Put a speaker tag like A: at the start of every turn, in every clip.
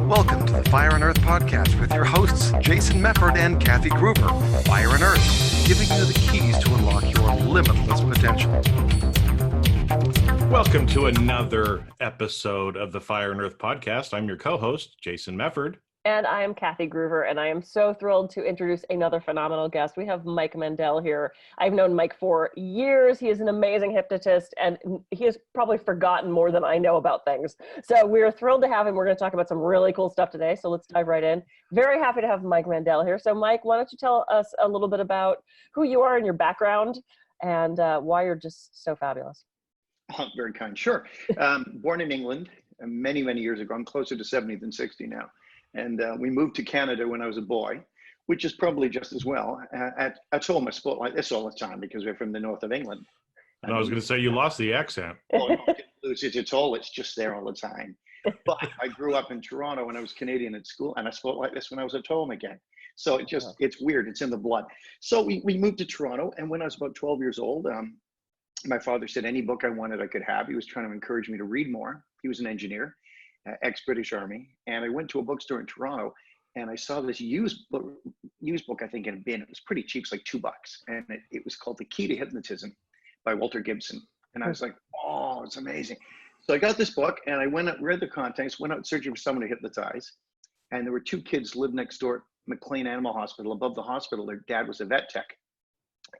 A: Welcome to the Fire and Earth podcast with your hosts, Jason Mefford and Kathy Gruber. Fire and Earth, giving you the keys to unlock your limitless potential.
B: Welcome to another episode of the Fire and Earth podcast. I'm your co-host, Jason Mefford.
C: And I am Kathy Gruber, and I am so thrilled to introduce another phenomenal guest. We have Mike Mandel here. I've known Mike for years. He is an amazing hypnotist, and he has probably forgotten more than I know about things. So we're thrilled to have him. We're going to talk about some really cool stuff today, so let's dive right in. Very happy to have Mike Mandel here. So Mike, why don't you tell us a little bit about who you are and your background, and why you're just so fabulous.
D: Oh, very kind. Sure. Born in England many, many years ago. I'm closer to 70 than 60 now. And we moved to Canada when I was a boy, which is probably just as well. At home, I spoke like this all the time because we're from the north of England.
B: And I was going to say, you lost the accent.
D: Well, no, I didn't lose it at all. It's just there all the time. But I grew up in Toronto when I was Canadian at school, and I spoke like this when I was at home again. So it's weird. It's in the blood. So we moved to Toronto, and when I was about 12 years old, my father said any book I wanted I could have. He was trying to encourage me to read more. He was an engineer. Ex-British Army, and I went to a bookstore in Toronto, and I saw this used book, I think, in a bin. It was pretty cheap, it's like $2, and it was called The Key to Hypnotism by Walter Gibson, and I was like, oh, it's amazing. So I got this book, and I went out, read the contents, went out searching for someone to hypnotize, and there were two kids lived next door at McLean Animal Hospital. Above the hospital, their dad was a vet tech,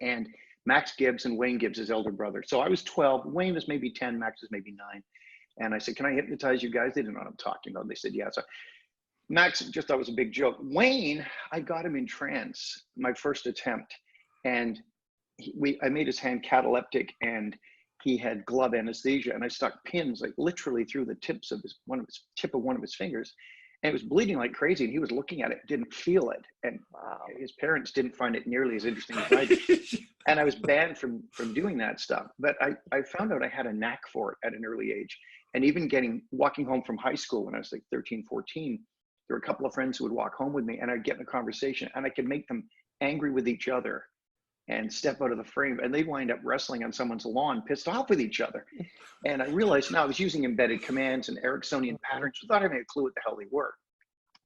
D: and Max Gibbs and Wayne Gibbs, his elder brother. So I was 12, Wayne was maybe 10, Max was maybe 9. And I said, can I hypnotize you guys? They didn't know what I'm talking about. They said, yeah. So Max just thought it was a big joke. Wayne, I got him in trance, my first attempt. And I made his hand cataleptic, and he had glove anesthesia. And I stuck pins like literally through the tip of one of his fingers. And it was bleeding like crazy. And he was looking at it, didn't feel it. And his parents didn't find it nearly as interesting as I did. And I was banned from doing that stuff. But I found out I had a knack for it at an early age. And even walking home from high school when I was like 13, 14, there were a couple of friends who would walk home with me, and I'd get in a conversation, and I could make them angry with each other and step out of the frame, and they'd wind up wrestling on someone's lawn, pissed off with each other. And I realized now I was using embedded commands and Ericksonian patterns without having a clue what the hell they were.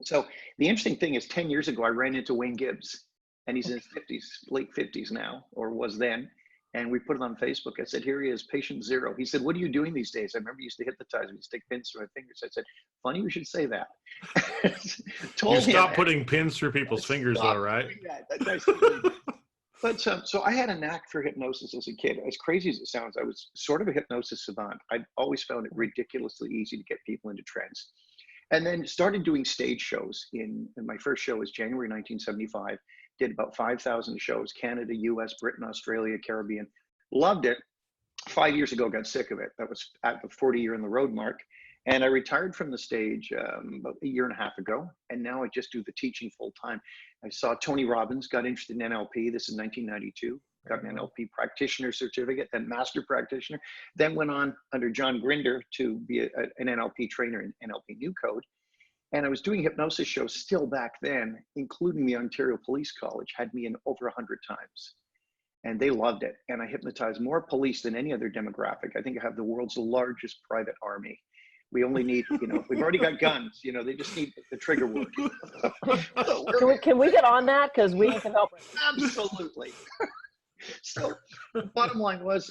D: So the interesting thing is 10 years ago, I ran into Wayne Gibbs, and he's in his 50s, late 50s now, or was then. And we put it on Facebook. I said, here he is, patient zero. He said, what are you doing these days? I remember you used to hypnotize me, stick pins through my fingers. I said, funny you should say that.
B: You stop putting pins through people's fingers though, right?
D: But so I had a knack for hypnosis as a kid. As crazy as it sounds, I was sort of a hypnosis savant. I always found it ridiculously easy to get people into trance. And then started doing stage shows. And my first show was January 1975. Did about 5,000 shows, Canada, US, Britain, Australia, Caribbean. Loved it. 5 years ago, got sick of it. That was at the 40-year in the road mark. And I retired from the stage about a year and a half ago. And now I just do the teaching full time. I saw Tony Robbins, got interested in NLP. This is 1992. Got an NLP practitioner certificate, then master practitioner. Then went on under John Grinder to be an NLP trainer in NLP New Code. And I was doing hypnosis shows still back then, including the Ontario Police College, had me in over 100 times. And they loved it. And I hypnotized more police than any other demographic. I think I have the world's largest private army. We only need, we've already got guns, they just need the trigger word.
C: Can we get on that? Because we can help.
D: Absolutely. So the bottom line was,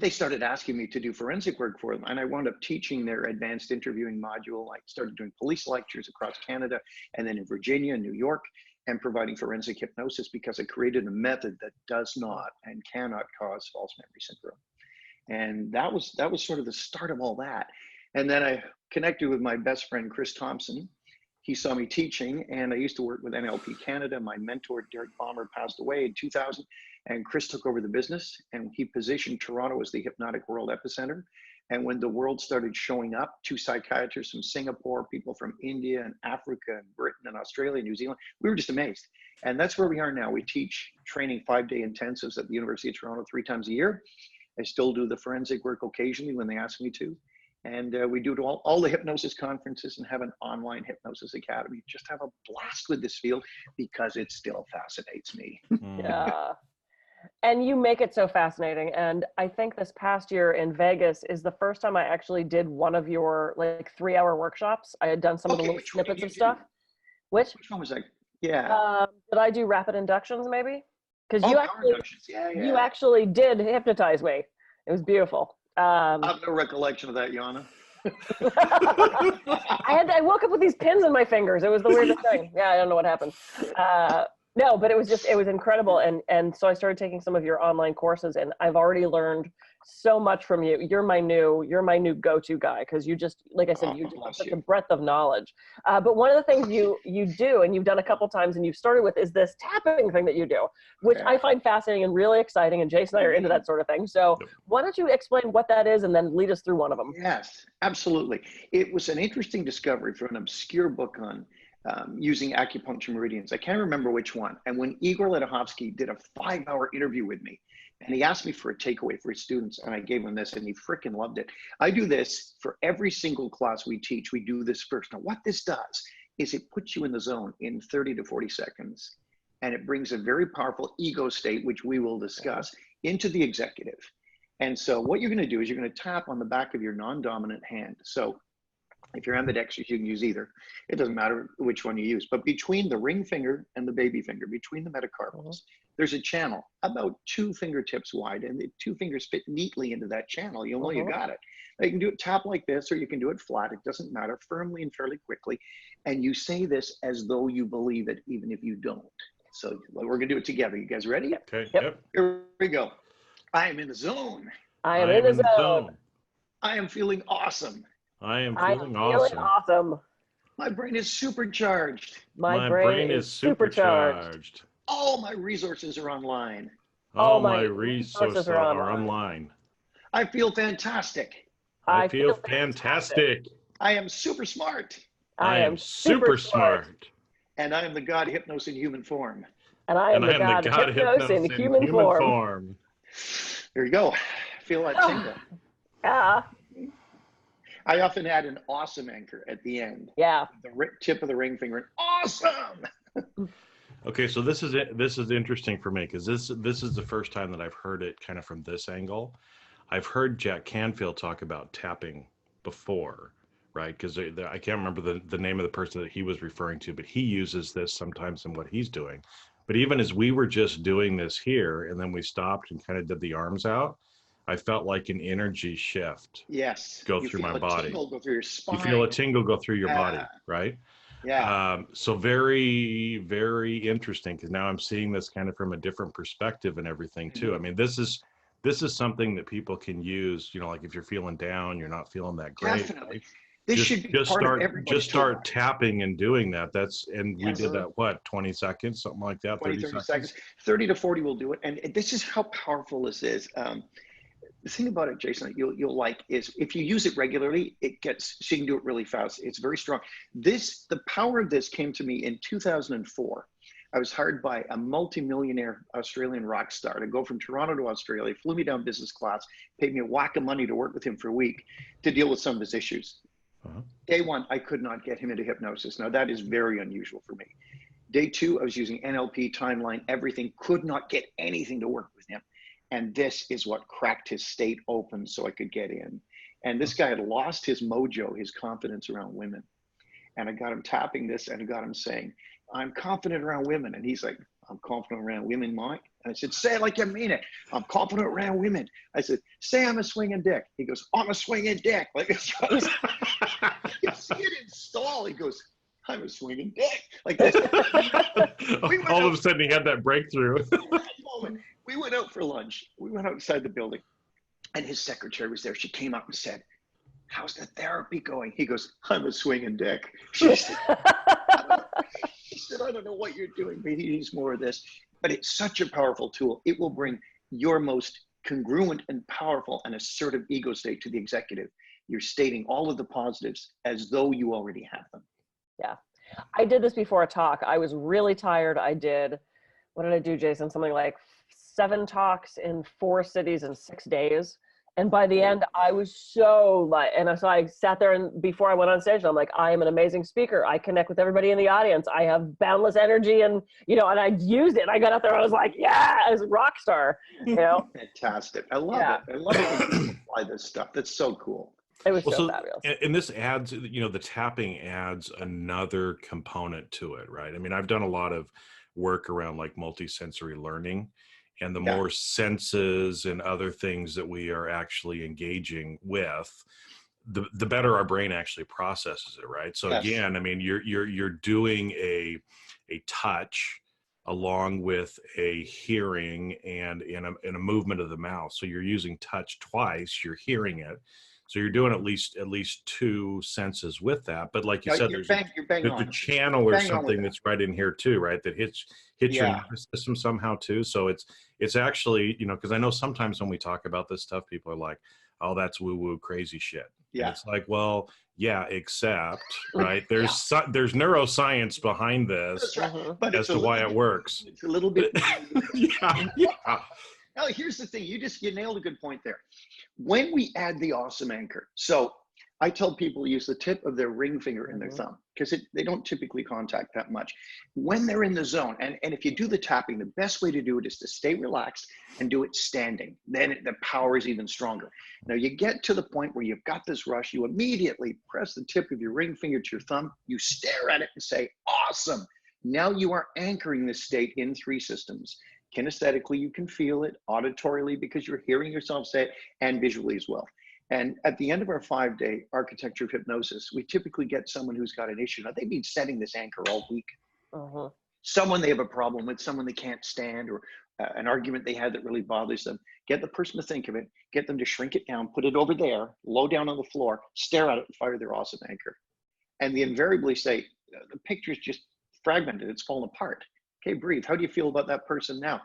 D: they started asking me to do forensic work for them. And I wound up teaching their advanced interviewing module. I started doing police lectures across Canada and then in Virginia and New York, and providing forensic hypnosis because I created a method that does not and cannot cause false memory syndrome. And that was sort of the start of all that. And then I connected with my best friend, Chris Thompson. He saw me teaching, and I used to work with NLP Canada. My mentor, Derek Balmer, passed away in 2000, and Chris took over the business, and he positioned Toronto as the hypnotic world epicenter. And when the world started showing up, 2 psychiatrists from Singapore, people from India and Africa and Britain and Australia, New Zealand, we were just amazed. And that's where we are now. We teach training 5-day intensives at the University of Toronto 3 times a year. I still do the forensic work occasionally when they ask me to. And we do all the hypnosis conferences and have an online hypnosis academy. Just have a blast with this field because it still fascinates me.
C: Yeah. And you make it so fascinating. And I think this past year in Vegas is the first time I actually did one of your like 3-hour workshops. I had done some of the little snippets of stuff. Which
D: one was that? Yeah.
C: Did I do rapid inductions maybe? Because you
D: yeah.
C: actually did hypnotize me. It was beautiful.
D: I have no recollection of that, Yana.
C: I woke up with these pins in my fingers. It was the weirdest thing. Yeah, I don't know what happened. No, but it was incredible. And so I started taking some of your online courses, and I've already learned so much from you. You're my new go-to guy, because you just, like I said, you just have such a breadth of knowledge. But one of the things you do, and you've done a couple times and you've started with, is this tapping thing that you do, which I find fascinating and really exciting. And Jason and I are into that sort of thing. So why don't you explain what that is and then lead us through one of them?
D: Yes, absolutely. It was an interesting discovery from an obscure book on using acupuncture meridians. I can't remember which one. And when Igor Ledohovsky did a 5-hour interview with me, and he asked me for a takeaway for his students, and I gave him this, and he freaking loved it. I do this for every single class we teach. We do this first. Now, what this does is it puts you in the zone in 30 to 40 seconds, and it brings a very powerful ego state, which we will discuss, into the executive. And so what you're going to do is you're going to tap on the back of your non-dominant hand. So if you're ambidextrous, you can use either. It doesn't matter which one you use. But between the ring finger and the baby finger, between the metacarpals, there's a channel about 2 fingertips wide, and the 2 fingers fit neatly into that channel. You'll know you got it. Now, you can do it tap like this, or you can do it flat. It doesn't matter, firmly and fairly quickly. And you say this as though you believe it, even if you don't. So we're going to do it together. You guys ready?
B: Okay.
C: Yep.
D: Here we go. I am in the zone.
C: I am in the zone.
D: I am feeling awesome.
B: I am feeling awesome.
D: My brain is supercharged.
B: My brain is supercharged.
D: All my resources are online.
B: All my resources are online.
D: I feel fantastic.
B: I feel fantastic.
D: I am super smart.
B: I am super smart.
D: And I am the God Hypnos in human form.
C: And I am the God Hypnos in human form.
D: There you go. I feel that tingle.
C: Yeah.
D: I often add an awesome anchor at the end.
C: Yeah.
D: The tip of the ring finger. Awesome.
B: Okay, so this is interesting for me, because this is the first time that I've heard it kind of from this angle. I've heard Jack Canfield talk about tapping before, right? Because I can't remember the name of the person that he was referring to, but he uses this sometimes in what he's doing. But even as we were just doing this here, and then we stopped and kind of did the arms out, I felt like an energy shift.
D: Yes.
B: Go through my body.
D: Tingle go through your spine.
B: You feel a tingle go through your body, right?
D: Yeah.
B: So very, very interesting, because now I'm seeing this kind of from a different perspective and everything too. I mean, this is something that people can use, like if you're feeling down, you're not feeling that great.
D: Definitely. Right? This should be part of everybody's
B: start tapping and doing that. We did that, 20 seconds, something like that?
D: 30 seconds. 30 to 40 will do it. And this is how powerful this is. The thing about it, Jason, you'll like is if you use it regularly, so you can do it really fast. It's very strong. The power of this came to me in 2004. I was hired by a multi-millionaire Australian rock star to go from Toronto to Australia, flew me down business class, paid me a whack of money to work with him for a week to deal with some of his issues. Day 1, I could not get him into hypnosis. Now that is very unusual for me. Day 2, I was using NLP, timeline, everything, could not get anything to work with him. And this is what cracked his state open so I could get in. And this guy had lost his mojo, his confidence around women. And I got him tapping this, and I got him saying, I'm confident around women. And he's like, I'm confident around women, Mike. And I said, say it like you mean it. I'm confident around women. I said, say I'm a swinging dick. He goes, I'm a swinging dick. Like this. You see it install. He goes, I'm a swinging dick. Like this.
B: All of a sudden he had that breakthrough.
D: We went out for lunch. We went outside the building, and his secretary was there. She came up and said, how's the therapy going? He goes, I'm a swinging dick. She said, I don't know what you're doing, but he needs more of this. But it's such a powerful tool. It will bring your most congruent and powerful and assertive ego state to the executive. You're stating all of the positives as though you already have them.
C: Yeah. I did this before a talk. I was really tired. What did I do, Jason? Something like 7 talks in 4 cities in 6 days. And by the end, I was so like, and so I sat there, and before I went on stage, I'm like, I am an amazing speaker. I connect with everybody in the audience. I have boundless energy, and and I used it. I got out there, I was like, yeah, I was a rock star.
D: Fantastic. I love it. I love it when people apply this stuff. That's so cool.
C: It was so fabulous.
B: And this adds, the tapping adds another component to it, right? I mean, I've done a lot of work around like multisensory learning, and the more senses and other things that we are actually engaging with, the better our brain actually processes it, right? So again, I mean, you're doing a touch along with a hearing and in a movement of the mouth. So you're using touch twice, you're hearing it. So you're doing at least two senses with that. But like you said, there's a channel or something that's right in here too, right? That hits your nervous system somehow too. So it's actually, because I know sometimes when we talk about this stuff, people are like, oh, that's woo-woo crazy shit. Yeah. And it's like, well, yeah, except, right? There's neuroscience behind this but as to why it works.
D: It's a little bit.
B: yeah.
D: Now, here's the thing. You nailed a good point there. When we add the awesome anchor, so I tell people to use the tip of their ring finger in their thumb, because they don't typically contact that much. When they're in the zone, and if you do the tapping, the best way to do it is to stay relaxed and do it standing. Then the power is even stronger. Now you get to the point where you've got this rush, you immediately press the tip of your ring finger to your thumb, you stare at it and say, awesome. Now you are anchoring this state in 3 systems. Kinesthetically, you can feel it, auditorily because you're hearing yourself say it, and visually as well. And at the end of our 5-day architecture of hypnosis, we typically get someone who's got an issue. Now, they've been setting this anchor all week. Someone they have a problem with, someone they can't stand, or an argument they had that really bothers them. Get the person to think of it, get them to shrink it down, put it over there, low down on the floor, stare at it, and fire their awesome anchor. And they invariably say, the picture's just fragmented, it's fallen apart. Okay, breathe. How do you feel about that person now?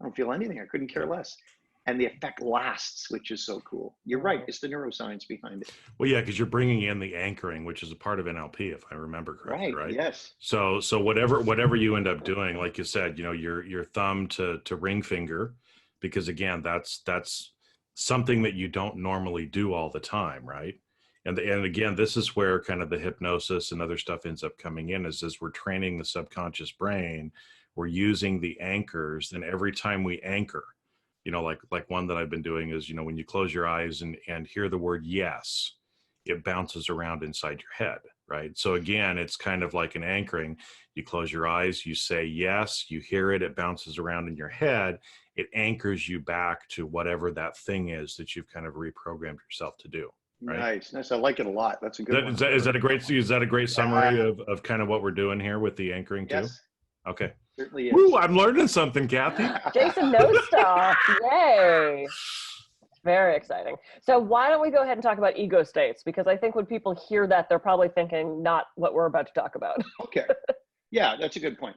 D: I don't feel anything. I couldn't care less. And the effect lasts, which is so cool. You're right. It's the neuroscience behind it.
B: Well, yeah, because you're bringing in the anchoring, which is a part of NLP, if I remember correctly, right?
D: Yes.
B: So whatever you end up doing, like you said, your thumb to ring finger, because again, that's something that you don't normally do all the time, right? And again, this is where kind of the hypnosis and other stuff ends up coming in, is as we're training the subconscious brain, we're using the anchors. And every time we anchor, like one that I've been doing is, when you close your eyes and hear the word yes, it bounces around inside your head, right? So again, it's kind of like an anchoring. You close your eyes, you say yes, you hear it, it bounces around in your head. It anchors you back to whatever that thing is that you've kind of reprogrammed yourself to do. Right?
D: Nice. I like it a lot. That's a good one.
B: Is that a great summary of kind of what we're doing here with the anchoring too?
D: Yes.
B: Okay.
D: Certainly is.
B: Woo, I'm learning something, Kathy.
C: Jason knows stuff. Yay. Very exciting. So why don't we go ahead and talk about ego states? Because I think when people hear that, they're probably thinking not what we're about to talk about.
D: Okay. Yeah, that's a good point.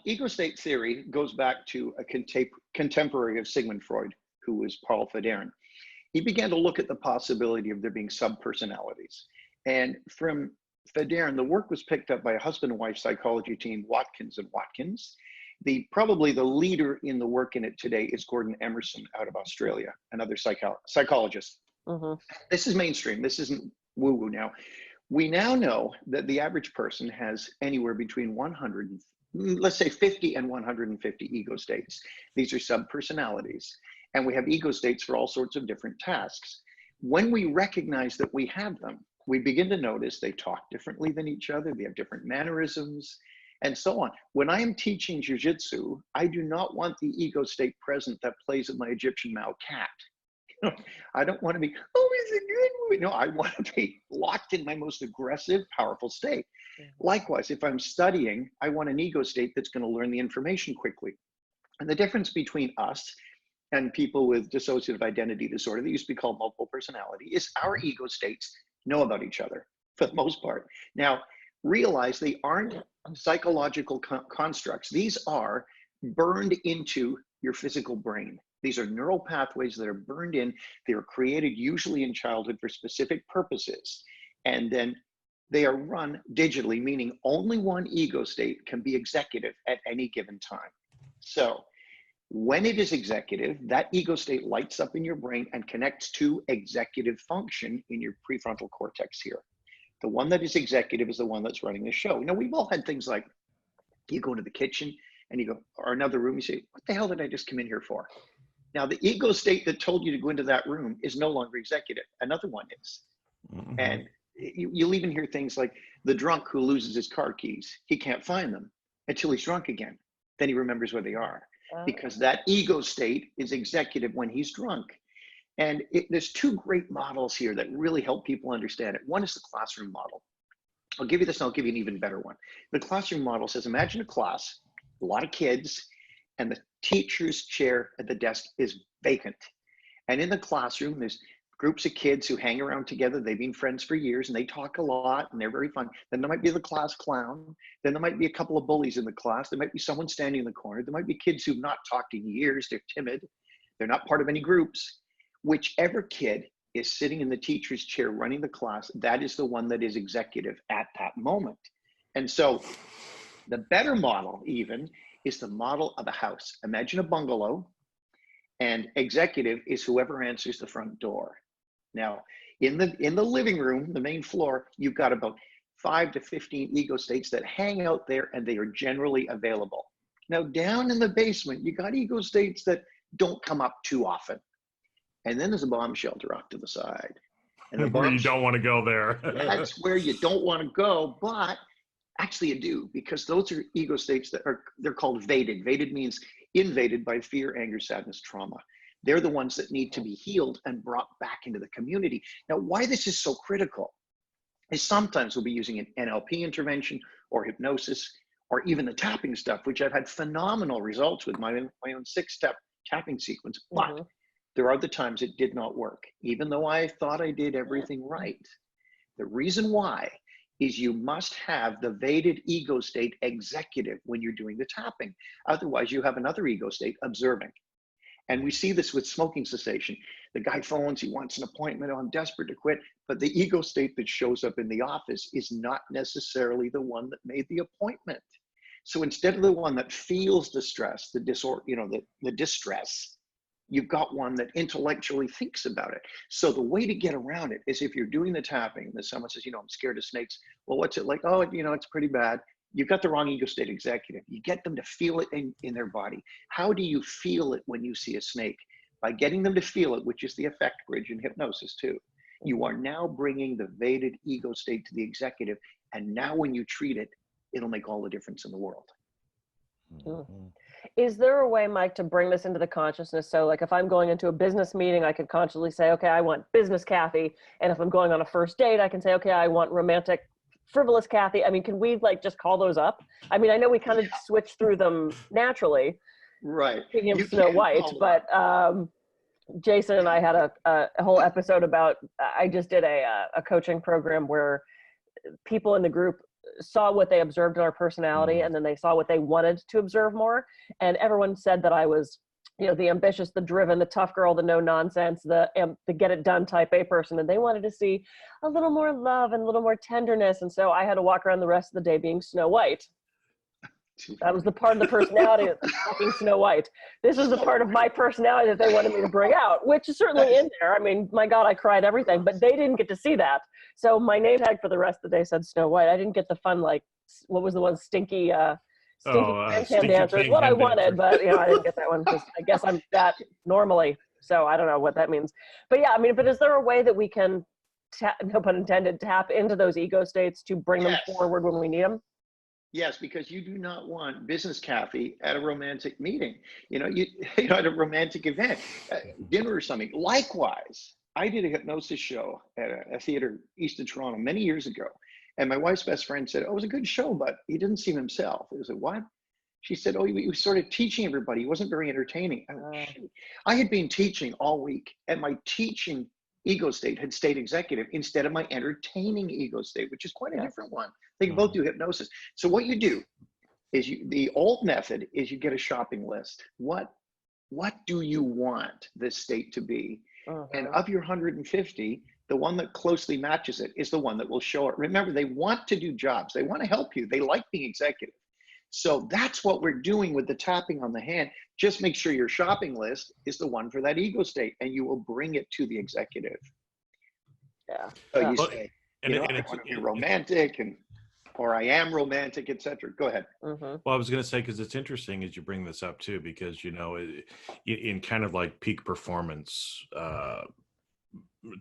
D: Ego state theory goes back to a contemporary of Sigmund Freud, who was Paul Federn. He began to look at the possibility of there being subpersonalities. And from Federn, the work was picked up by a husband and wife psychology team, Watkins and Watkins. Probably the leader in the work in it today is Gordon Emerson out of Australia, another psychologist. This is mainstream. This isn't woo-woo now. We now know that the average person has anywhere between 100, let's say 50 and 150 ego states. These are subpersonalities. And we have ego states for all sorts of different tasks. When we recognize that we have them, we begin to notice they talk differently than each other. They have different mannerisms and so on. When I am teaching jujitsu, I do not want the ego state present that plays with my Egyptian Mao cat. I don't want to be, oh, is it good? No, I want to be locked in my most aggressive, powerful state. Likewise, if I'm studying, I want an ego state that's going to learn the information quickly. And the difference between us and people with dissociative identity disorder, that used to be called multiple personality, is our ego states know about each other for the most part. Now, realize they aren't psychological constructs. These are burned into your physical brain. These are neural pathways that are burned in. They are created usually in childhood for specific purposes. And then they are run digitally, meaning only one ego state can be executive at any given time. So When it is executive, that ego state lights up in your brain and connects to executive function in your prefrontal cortex here. The one that is executive is the one that's running the show. Now, we've all had things like you go into the kitchen and you go, or another room, you say, what the hell did I just come in here for? Now, the ego state that told you to go into that room is no longer executive. Another one is. Mm-hmm. And you'll even hear things like the drunk who loses his car keys. He can't find them until he's drunk again. Then he remembers where they are. Because that ego state is executive when he's drunk. And there's two great models here that really help people understand it. One is the classroom model. I'll give you this and I'll give you an even better one. The classroom model says, imagine a class, a lot of kids, and the teacher's chair at the desk is vacant. And in the classroom, there's groups of kids who hang around together. They've been friends for years and they talk a lot and they're very fun. Then there might be the class clown. Then there might be a couple of bullies in the class. There might be someone standing in the corner. There might be kids who've not talked in years. They're timid. They're not part of any groups. Whichever kid is sitting in the teacher's chair running the class, that is the one that is executive at that moment. And so the better model even is the model of a house. Imagine a bungalow, and executive is whoever answers the front door. Now, in the living room, the main floor, you've got about 5 to 15 ego states that hang out there and they are generally available. Now, down in the basement, you got ego states that don't come up too often. And then there's a bomb shelter off to the side. And
B: where you don't want to go there.
D: That's where you don't want to go, but actually you do, because those are ego states they're called vaded. Vaded means invaded by fear, anger, sadness, trauma. They're the ones that need to be healed and brought back into the community. Now, why this is so critical is sometimes we'll be using an NLP intervention or hypnosis or even the tapping stuff, which I've had phenomenal results with my own 6-step tapping sequence. But there are the times it did not work, even though I thought I did everything right. The reason why is you must have the vaded ego state executive when you're doing the tapping. Otherwise, you have another ego state observing. And we see this with smoking cessation. The guy phones, he wants an appointment, oh, I'm desperate to quit. But the ego state that shows up in the office is not necessarily the one that made the appointment. So instead of the one that feels the stress, the distress, you've got one that intellectually thinks about it. So the way to get around it is if you're doing the tapping, and someone says, I'm scared of snakes. Well, what's it like? Oh, it's pretty bad. You've got the wrong ego state executive. You get them to feel it in their body. How do you feel it when you see a snake? By getting them to feel it, which is the affect bridge in hypnosis too. You are now bringing the vaded ego state to the executive. And now when you treat it, it'll make all the difference in the world.
C: Mm-hmm. Is there a way, Mike, to bring this into the consciousness? So like if I'm going into a business meeting, I could consciously say, okay, I want business Kathy. And if I'm going on a first date, I can say, okay, I want romantic frivolous Kathy. I mean, can we like just call those up? I mean, I know we kind of switch through them naturally.
D: Right.
C: Speaking of Snow White, but Jason and I had a whole episode about, I just did a coaching program where people in the group saw what they observed in our personality and then they saw what they wanted to observe more. And everyone said that I was, the ambitious, the driven, the tough girl, the no nonsense, the get it done type A person. And they wanted to see a little more love and a little more tenderness. And so I had to walk around the rest of the day being Snow White. That was the part of the personality that's fucking Snow White. This is the part of my personality that they wanted me to bring out, which is certainly in there. I mean, my God, I cried everything, but they didn't get to see that. So my name tag for the rest of the day said Snow White. I didn't get the fun, like, what was the one, Stinky Stinky dancer is what I wanted, but I didn't get that one because I guess I'm that normally. So I don't know what that means. But yeah, I mean, but is there a way that we can, no pun intended, tap into those ego states to bring them forward when we need them?
D: Yes, because you do not want business Kathy at a romantic meeting, at a romantic event, dinner or something. Likewise, I did a hypnosis show at a theater east of Toronto many years ago. And my wife's best friend said, oh, it was a good show, but he didn't seem himself. I said, what? She said, oh, he was sort of teaching everybody. He wasn't very entertaining. I had been teaching all week, and my teaching ego state had stayed executive instead of my entertaining ego state, which is quite a different one. They can both do hypnosis. So what you do is the old method is you get a shopping list. What do you want this state to be? And of your 150, the one that closely matches it is the one that will show it. Remember, they want to do jobs. They want to help you. They like being executive. So that's what we're doing with the tapping on the hand. Just make sure your shopping list is the one for that ego state, and you will bring it to the executive.
C: Yeah.
D: So you
B: Well,
D: say,
B: and
D: I
B: it's,
D: want to be romantic, or I am romantic, etc. Go ahead.
B: well, I was going to say, because it's interesting as you bring this up too, because, you know, in kind of like peak performance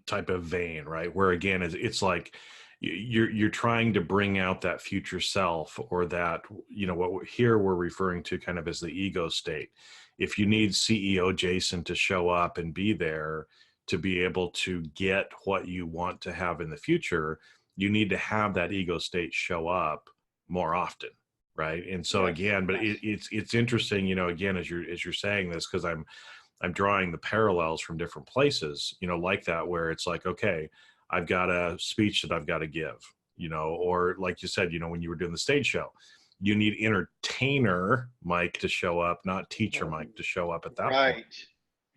B: type of vein, right? Where again, it's like you're trying to bring out that future self, or that, you know, what we're referring to kind of as the ego state. If you need CEO Jason to show up and be there to be able to get what you want to have in the future, you need to have that ego state show up more often, right? And so again, but it's interesting, you know, again, as you're saying this, because I'm drawing the parallels from different places, you know, like that, where it's like, okay, I've got a speech that I've got to give, you know, or like you said, you know, when you were doing the stage show, you need entertainer Mike to show up, not teacher Mike to show up at that point.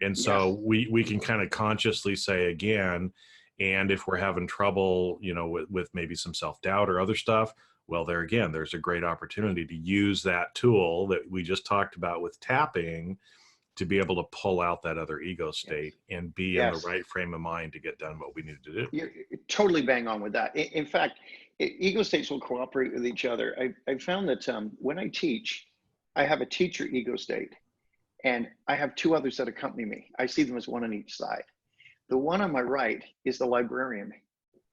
B: And so we can kind of consciously say again, and if we're having trouble, you know, with maybe some self-doubt or other stuff, well, there again, there's a great opportunity to use that tool that we just talked about with tapping to be able to pull out that other ego state and be in the right frame of mind to get done what we needed to do.
D: You're totally bang on with that. In fact, ego states will cooperate with each other. I found that when I teach, I have a teacher ego state, and I have two others that accompany me. I see them as one on each side. The one on my right is the librarian,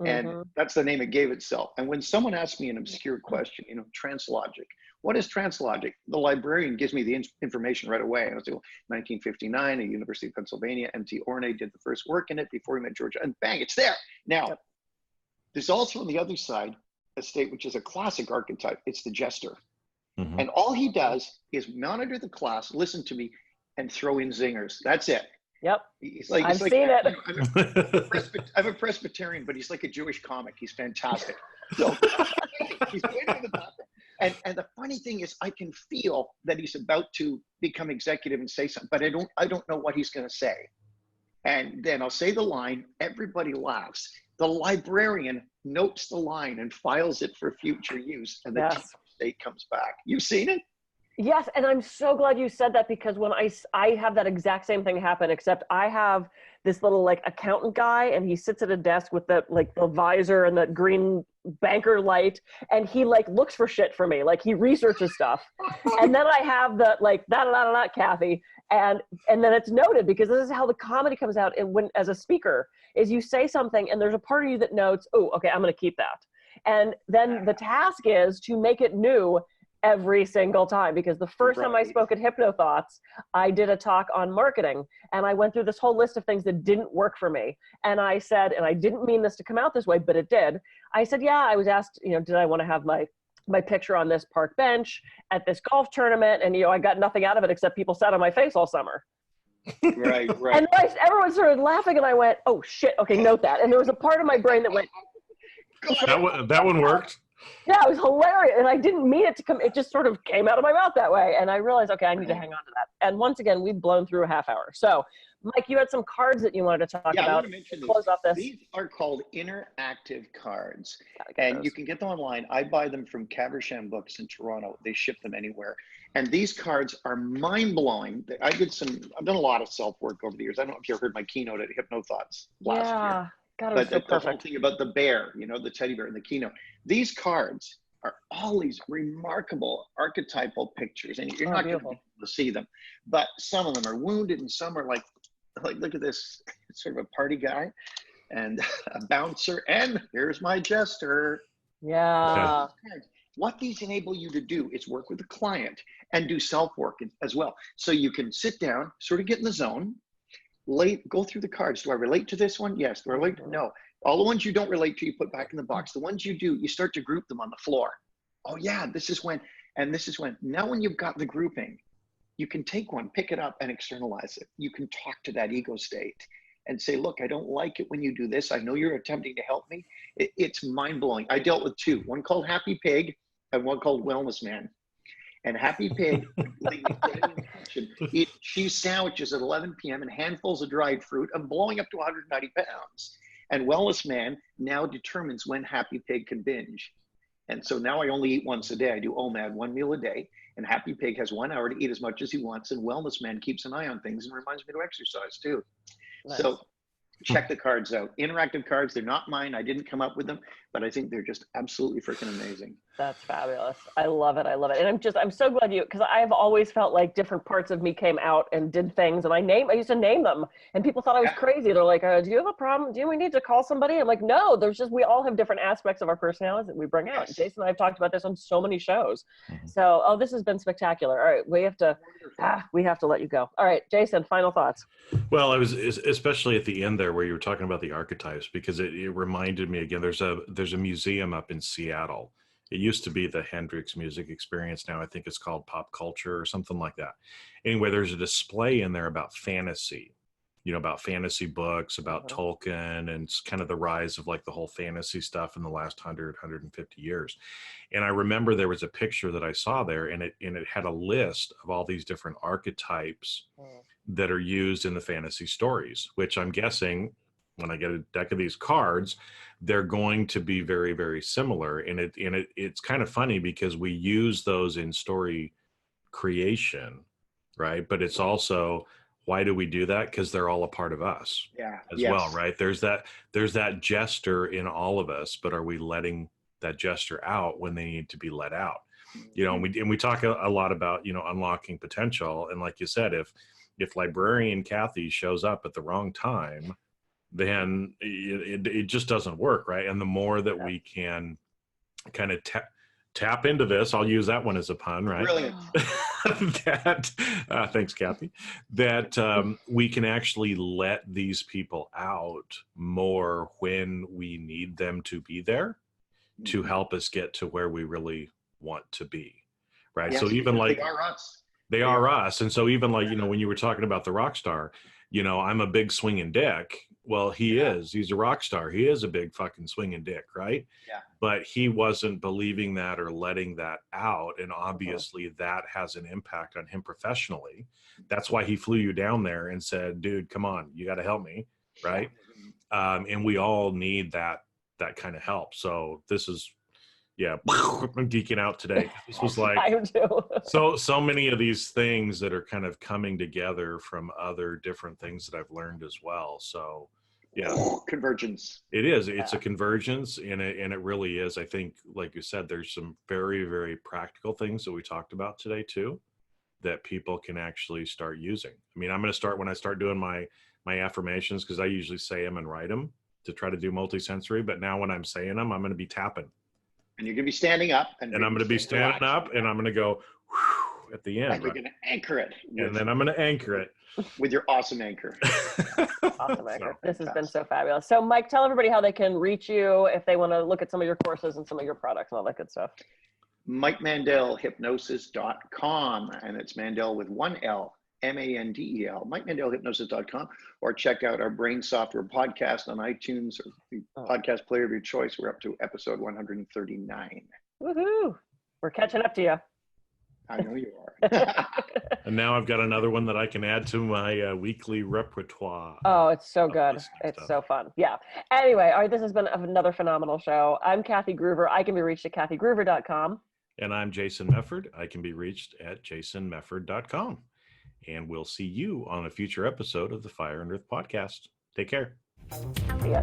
D: and that's the name it gave itself. And when someone asks me an obscure question, you know, translogic, what is translogic? The librarian gives me the information right away. I was 1959 at University of Pennsylvania. M.T. Ornay did the first work in it before he met Georgia, and bang, it's there. Now, there's also on the other side a state which is a classic archetype. It's the jester. And all he does is monitor the class, listen to me, and throw in zingers. That's it.
C: Yep.
D: I've
C: seen it.
D: I'm a Presbyterian, but he's like a Jewish comic. He's fantastic. So he's waiting in the background. And the funny thing is, I can feel that he's about to become executive and say something, but I don't know what he's going to say. And then I'll say the line, everybody laughs. The librarian notes the line and files it for future use, and the state comes back. You've seen it?
C: Yes, and I'm so glad you said that, because when I have that exact same thing happen, except I have this little like accountant guy, and he sits at a desk with the visor and the green banker light, and he like looks for shit for me, like he researches stuff. And then I have the like da Kathy, and then it's noted, because this is how the comedy comes out. And when as a speaker is you say something and there's a part of you that notes, oh, okay, I'm going to keep that. And then the task is to make it new every single time, because the first time I spoke at HypnoThoughts, I did a talk on marketing, and I went through this whole list of things that didn't work for me. And I said, and I didn't mean this to come out this way, but it did. I said, yeah, I was asked, you know, did I want to have my picture on this park bench at this golf tournament? And, you know, I got nothing out of it except people sat on my face all summer.
D: Right.
C: And everyone started laughing, and I went, oh shit, okay, note that. And there was a part of my brain that went,
B: that one worked.
C: Yeah, it was hilarious, and I didn't mean it to come. It just sort of came out of my mouth that way, and I realized, okay, I need to hang on to that. And once again, we've blown through a half hour. So, Mike, you had some cards that you wanted to talk about.
D: I want to mention
C: close off this.
D: These are called interactive cards, and you can get them online. I buy them from Caversham Books in Toronto. They ship them anywhere, and these cards are mind-blowing. I've done a lot of self-work over the years. I don't know if you ever heard my keynote at HypnoThoughts last year.
C: God,
D: but
C: so
D: the whole thing about the bear, you know, the teddy bear in the keynote. These cards are all these remarkable archetypal pictures, and you're not going to be able to see them. But some of them are wounded, and some are like look at this, sort of a party guy, and a bouncer, and here's my jester.
C: Yeah.
D: What these enable you to do is work with the client and do self-work as well. So you can sit down, sort of get in the zone. Go through the cards. Do I relate to this one? Yes. Do I relate to? No. All the ones you don't relate to, you put back in the box. The ones you do, you start to group them on the floor. Oh yeah, this is when, and this is when. Now when you've got the grouping, you can take one, pick it up, and externalize it. You can talk to that ego state and say, look, I don't like it when you do this. I know you're attempting to help me. It's mind-blowing. I dealt with two, one called Happy Pig and one called Wellness Man. And Happy Pig, eat cheese sandwiches at 11 p.m. and handfuls of dried fruit and blowing up to 190 pounds. And Wellness Man now determines when Happy Pig can binge. And so now I only eat once a day. I do OMAD, 1 meal a day. And Happy Pig has 1 hour to eat as much as he wants. And Wellness Man keeps an eye on things and reminds me to exercise too.
C: Nice.
D: So check the cards out. Interactive cards, they're not mine. I didn't come up with them, but I think they're just absolutely freaking amazing.
C: That's fabulous. I love it. I love it. And I'm so glad because I've always felt like different parts of me came out and did things, and I used to name them, and people thought I was crazy. They're like, do you have a problem? Do we need to call somebody? I'm like, no, we all have different aspects of our personalities that we bring out.
D: Yes.
C: Jason and I have talked about this on so many shows. So, this has been spectacular. All right. We have to let you go. All right, Jason, final thoughts.
B: Well, I was especially at the end there where you were talking about the archetypes, because it reminded me again, there's a museum up in Seattle. It used to be the Hendrix Music Experience. Now I think it's called Pop Culture or something like that. Anyway, there's a display in there about fantasy, about fantasy books, about Tolkien, and kind of the rise of like the whole fantasy stuff in the last 150 years. And I remember there was a picture that I saw there, and it had a list of all these different archetypes that are used in the fantasy stories, which I'm guessing when I get a deck of these cards, they're going to be very, very similar. And it's kind of funny because we use those in story creation, right? But it's also, why do we do that? Because they're all a part of us as well, right? There's that jester in all of us, but are we letting that jester out when they need to be let out? And we talk a lot about, unlocking potential. And like you said, if librarian Kathy shows up at the wrong time, then it just doesn't work, right? And the more that we can kind of tap into this, I'll use that one as a pun, right?
D: Brilliant.
B: Thanks, Kathy. That we can actually let these people out more when we need them to be there to help us get to where we really want to be, right?
D: Yes,
B: so even like
D: they are us.
B: They are us. And so even like, when you were talking about the rock star, I'm a big swinging dick. Well, he's a rock star. He is a big fucking swinging dick, right?
D: Yeah.
B: But he wasn't believing that or letting that out. And obviously that has an impact on him professionally. That's why he flew you down there and said, dude, come on, you got to help me. Right. And we all need that kind of help. So this is, I'm geeking out today. This was like,
C: I am too.
B: so many of these things that are kind of coming together from other different things that I've learned as well. So
D: Convergence.
B: it is. It's a convergence, and it really is. I think, like you said, there's some very, very practical things that we talked about today too, that people can actually start using. I mean, I'm going to start when I start doing my affirmations, because I usually say them and write them to try to do multisensory. But now when I'm saying them, I'm going to be tapping.
D: And you're going to be standing up.
B: And I'm going to be standing up, and I'm going to go whew, at the end.
D: And you're going to anchor it.
B: And then I'm going to anchor it.
D: With your awesome anchor.
C: Awesome anchor. This has been so fabulous. So Mike, tell everybody how they can reach you if they want to look at some of your courses and some of your products and all that good stuff.
D: Mike Mandel, hypnosis.com. And it's Mandel with 1 L. Mandel, MikeMandelHypnosis.com, or check out our Brain Software podcast on iTunes or the podcast player of your choice. We're up to episode 139.
C: Woohoo! We're catching up to you.
D: I know you are.
B: And now I've got another one that I can add to my weekly repertoire.
C: Oh, it's so good. It's so fun. Yeah. Anyway, all right, this has been another phenomenal show. I'm Kathy Groover. I can be reached at kathygroover.com.
B: And I'm Jason Mefford. I can be reached at jasonmefford.com. And we'll see you on a future episode of the Fire and Earth podcast. Take care.
C: See ya.